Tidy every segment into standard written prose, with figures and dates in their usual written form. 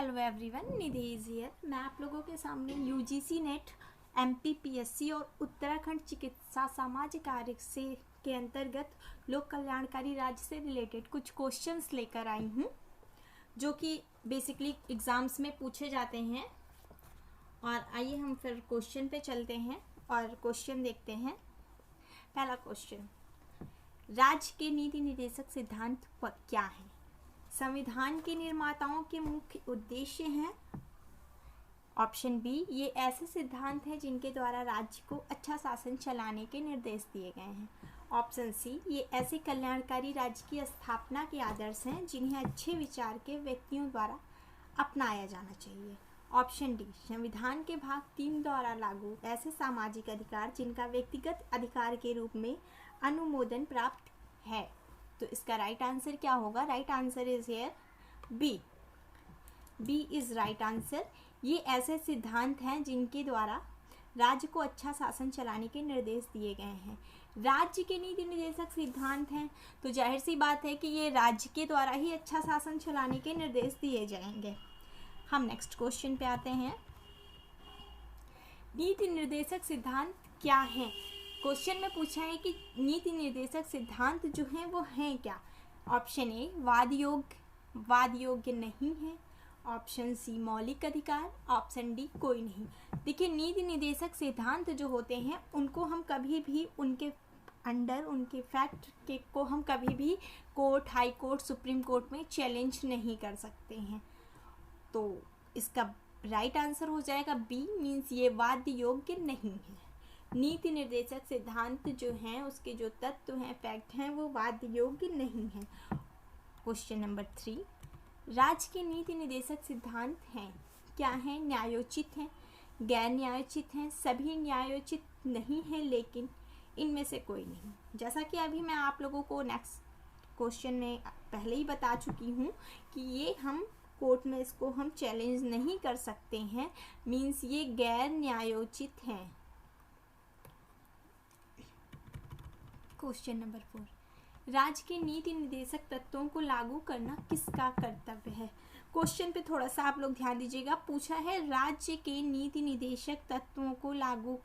Hello everyone, Nidhi is here. मैं आप लोगों के सामने यूजीसी नेट, एमपीपीएससी और उत्तराखंड चिकित्सा सामाजिक कार्य से के अंतर्गत लोक कल्याणकारी राज्य से रिलेटेड कुछ क्वेश्चंस लेकर आई हूँ, जो कि बेसिकली एग्ज़ाम्स में पूछे जाते हैं। और आइए हम फिर क्वेश्चन पे चलते हैं और क्वेश्चन देखते हैं। पहला क्वेश्चन, राज्य के नीति निर्देशक सिद्धांत क्या है? संविधान के निर्माताओं के मुख्य उद्देश्य हैं। ऑप्शन बी, ये ऐसे सिद्धांत हैं जिनके द्वारा राज्य को अच्छा शासन चलाने के निर्देश दिए गए हैं। ऑप्शन सी, ये ऐसे कल्याणकारी राज्य की स्थापना के आदर्श हैं जिन्हें अच्छे विचार के व्यक्तियों द्वारा अपनाया जाना चाहिए। ऑप्शन डी, संविधान के भाग 3 द्वारा लागू ऐसे सामाजिक अधिकार जिनका व्यक्तिगत अधिकार के रूप में अनुमोदन प्राप्त है। तो इसका राइट आंसर क्या होगा? Right answer is here B. B is right answer. ये ऐसे सिद्धांत हैं जिनके द्वारा राज्य को अच्छा शासन चलाने के निर्देश दिए गए हैं। राज्य के नीति निर्देशक सिद्धांत हैं, तो जाहिर सी बात है कि ये राज्य के द्वारा ही अच्छा शासन चलाने के निर्देश दिए जाएंगे। हम नेक्स्ट क्वेश्चन पे आते हैं। नीति निर्देशक सिद्धांत क्या हैं? क्वेश्चन में पूछा है कि नीति निर्देशक सिद्धांत जो हैं वो हैं क्या? ऑप्शन ए, वाद योग्य नहीं है। ऑप्शन सी, मौलिक अधिकार। ऑप्शन डी, कोई नहीं। देखिए, नीति निर्देशक सिद्धांत जो होते हैं उनको हम कभी भी उनके अंडर उनके फैक्ट के को हम कभी भी court, high court, supreme court में चैलेंज नहीं कर सकते हैं। तो इसका राइट आंसर हो जाएगा बी, मीन्स ये वाद योग्य नहीं है। नीति निर्देशक सिद्धांत जो हैं उसके जो तत्व हैं, फैक्ट हैं, वो वाद योग्य नहीं है। क्वेश्चन नंबर 3, राज्य के नीति निर्देशक सिद्धांत हैं क्या हैं? न्यायोचित हैं, गैर न्यायोचित हैं, सभी न्यायोचित नहीं है, लेकिन इनमें से कोई नहीं। जैसा कि अभी मैं आप लोगों को नेक्स्ट क्वेश्चन में पहले ही बता चुकी हूँ कि ये हम कोर्ट में इसको हम चैलेंज नहीं कर सकते हैं, मीन्स ये गैर न्यायोचित हैं। क्वेश्चन नंबर 4, राज्य के नीति निर्देशक तत्वों को लागू करना किसका कर्तव्य है? क्वेश्चन पे थोड़ा सा आप लोग ध्यान दीजिएगा। पूछा है राज्य के नीति निर्देशक तत्वों को लागू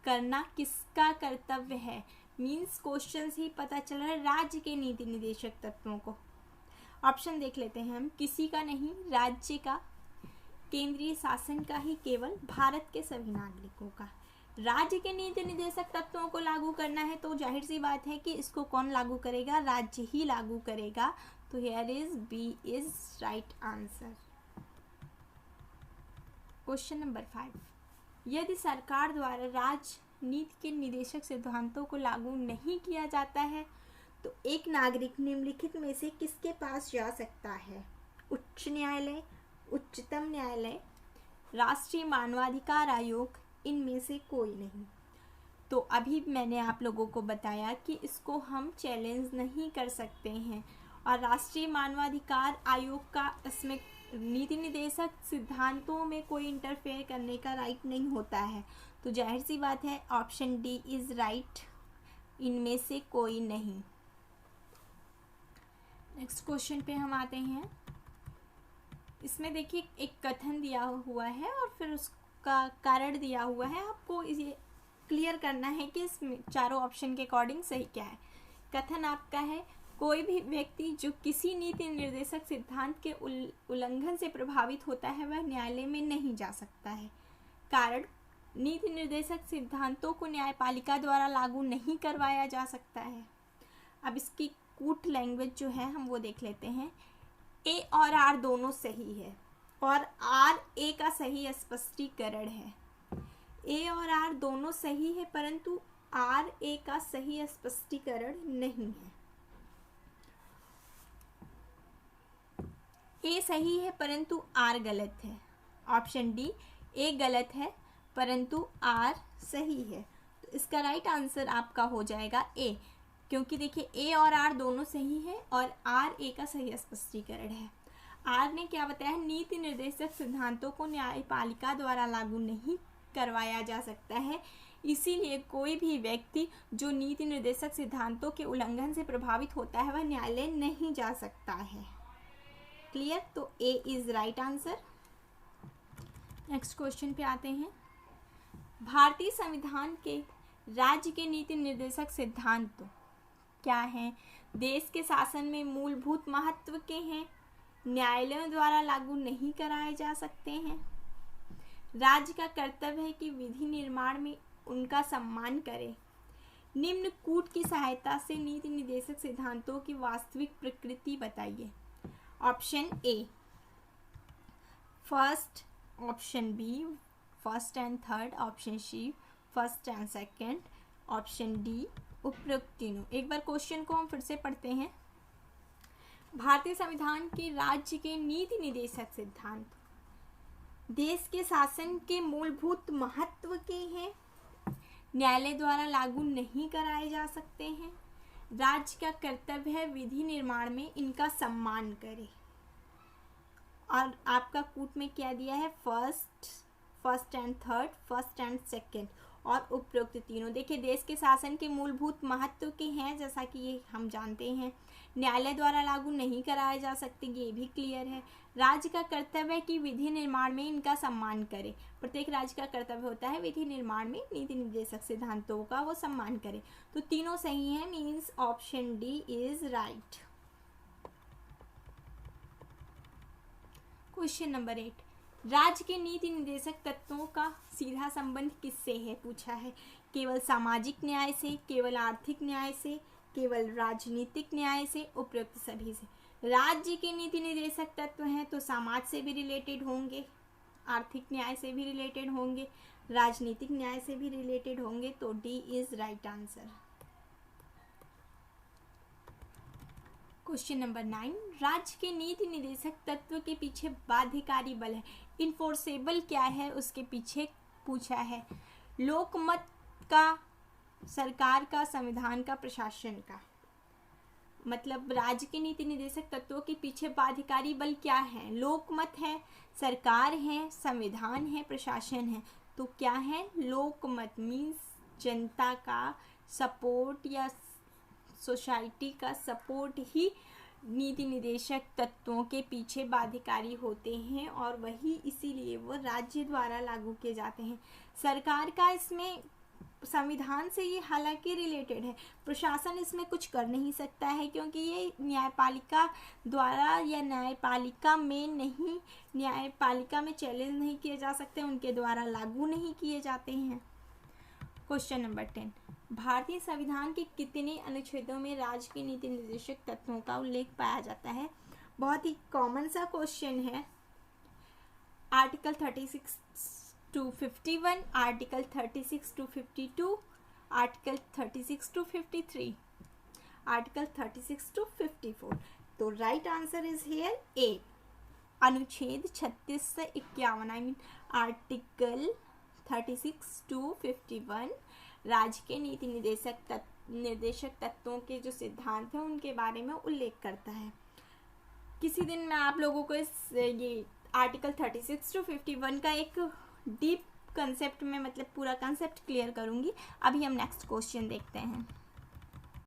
करना किसका कर्तव्य है। मीन्स क्वेश्चन से ही पता चल रहा है राज्य के नीति निर्देशक तत्वों को। ऑप्शन देख लेते हैं हम। किसी का नहीं, राज्य का, केंद्रीय शासन का ही, केवल भारत के सभी नागरिकों का। राज्य के नीति निर्देशक तत्वों को लागू करना है तो जाहिर सी बात है कि इसको कौन लागू करेगा? राज्य ही लागू करेगा। तो here is B is right answer. Question number 5, यदि सरकार द्वारा राज्य नीति के निर्देशक सिद्धांतों को लागू नहीं किया जाता है तो एक नागरिक निम्नलिखित में से किसके पास जा सकता है? उच्च न्यायालय, उच्चतम न्यायालय, राष्ट्रीय मानवाधिकार आयोग, इनमें से कोई नहीं। तो अभी मैंने आप लोगों को बताया कि इसको हम चैलेंज नहीं कर सकते हैं और राष्ट्रीय मानवाधिकार आयोग का इसमें नीति निर्देशक सिद्धांतों में कोई इंटरफेयर करने का राइट नहीं होता है। तो जाहिर सी बात है ऑप्शन डी इज राइट, इनमें से कोई नहीं। नेक्स्ट क्वेश्चन पे हम आते हैं। इसमें देखिए एक कथन दिया हुआ है और फिर उसका कारण दिया हुआ है। आपको इसे क्लियर करना है कि इसमें चारों ऑप्शन के अकॉर्डिंग सही क्या है। कथन आपका है, कोई भी व्यक्ति जो किसी नीति निर्देशक सिद्धांत के उल्लंघन से प्रभावित होता है वह न्यायालय में नहीं जा सकता है। कारण, नीति निर्देशक सिद्धांतों को न्यायपालिका द्वारा लागू नहीं करवाया जा सकता है। अब इसकी कूट लैंग्वेज जो है हम वो देख लेते हैं। ए और आर दोनों सही है और आर ए का सही स्पष्टीकरण है। ए और आर दोनों सही है परंतु आर ए का सही स्पष्टीकरण नहीं है। ए सही है परंतु आर गलत है। ऑप्शन डी, ए गलत है परंतु आर सही है। तो इसका राइट आंसर आपका हो जाएगा ए, क्योंकि देखिए ए और आर दोनों सही है और आर ए का सही स्पष्टीकरण है। आर ने क्या बताया? नीति निर्देशक सिद्धांतों को न्यायपालिका द्वारा लागू नहीं करवाया जा सकता है, इसीलिए कोई भी व्यक्ति जो नीति निर्देशक सिद्धांतों के उल्लंघन से प्रभावित होता है वह न्यायालय नहीं जा सकता है। क्लियर, तो A is right answer. Next question पे आते हैं। भारतीय संविधान के राज्य के नीति निर्देशक सिद्धांत क्या हैं? देश के शासन में मूलभूत महत्व के हैं, न्यायालयों द्वारा लागू नहीं कराए जा सकते हैं, राज्य का कर्तव्य है कि विधि निर्माण में उनका सम्मान करे, निम्न कूट की सहायता से नीति निर्देशक सिद्धांतों की वास्तविक प्रकृति बताइए। Option A first, option B first and third, option C first and second, option D उपरोक्त तीनों। एक बार क्वेश्चन को हम फिर से पढ़ते हैं। भारतीय संविधान के राज्य के नीति निर्देशक सिद्धांत देश के शासन के मूलभूत महत्व के हैं, न्यायालय द्वारा लागू नहीं कराए जा सकते हैं, राज्य का कर्तव्य है विधि निर्माण में इनका सम्मान करे। और आपका कूट में क्या दिया है? First and third, first and second और उपरोक्त तीनों। देखिए, देश के शासन के मूलभूत महत्व के हैं, जैसा कि ये हम जानते हैं। न्यायालय द्वारा लागू नहीं कराए जा सकते, ये भी क्लियर है। राज्य का कर्तव्य है कि विधि निर्माण में इनका सम्मान करे। प्रत्येक राज्य का कर्तव्य होता है विधि निर्माण में नीति निर्देशक सिद्धांतों का वो सम्मान करे। तो तीनों सही हैं, means option D is right. Question number 8, राज्य के नीति निर्देशक तत्वों का सीधा संबंध किससे है? पूछा है। केवल सामाजिक न्याय से, केवल आर्थिक न्याय से, केवल राजनीतिक न्याय से, उपरोक्त सभी से। राज्य के नीति निर्देशक तत्व हैं तो समाज से भी रिलेटेड होंगे, आर्थिक न्याय से भी रिलेटेड होंगे, राजनीतिक न्याय से भी रिलेटेड होंगे, तो D is right answer. Question number 9, राज्य के नीति निर्देशक तत्व के पीछे बाध्यकारी बल है, इन्फोर्सेबल क्या है उसके पीछे पूछा है। लोकमत का, सरकार का, संविधान का, प्रशासन का। मतलब राज्य के नीति निर्देशक तत्वों के पीछे बाध्यकारी बल क्या है? लोकमत है, सरकार है, संविधान है, प्रशासन है। तो क्या है? लोकमत मीन्स जनता का सपोर्ट या सोसाइटी का सपोर्ट ही नीति निर्देशक तत्वों के पीछे बाध्यकारी होते हैं और वही इसीलिए वो राज्य द्वारा लागू किए जाते हैं। सरकार का इसमें संविधान से ये हालांकि रिलेटेड है, प्रशासन इसमें कुछ कर नहीं सकता है क्योंकि ये न्यायपालिका द्वारा या न्यायपालिका में चैलेंज नहीं किए जा सकते, उनके द्वारा लागू नहीं किए जाते हैं। क्वेश्चन नंबर 10, भारतीय संविधान के कितने अनुच्छेदों में राज्य के नीति निर्देशक तत्वों का उल्लेख पाया जाता है? बहुत ही कॉमन सा क्वेश्चन है। Article 36 to 51, article 36 to 52, article 36 to 53, article 36 to 54। तो राइट आंसर इज हियर ए, अनुच्छेद 36 से 51, आई मीन आर्टिकल 36 to 51 राज्य के नीति निर्देशक तत्वों के जो सिद्धांत हैं उनके बारे में उल्लेख करता है। किसी दिन मैं आप लोगों को ये आर्टिकल 36 to 51 का एक डीप कंसेप्ट में, मतलब पूरा कंसेप्ट क्लियर करूंगी। अभी हम नेक्स्ट क्वेश्चन देखते हैं।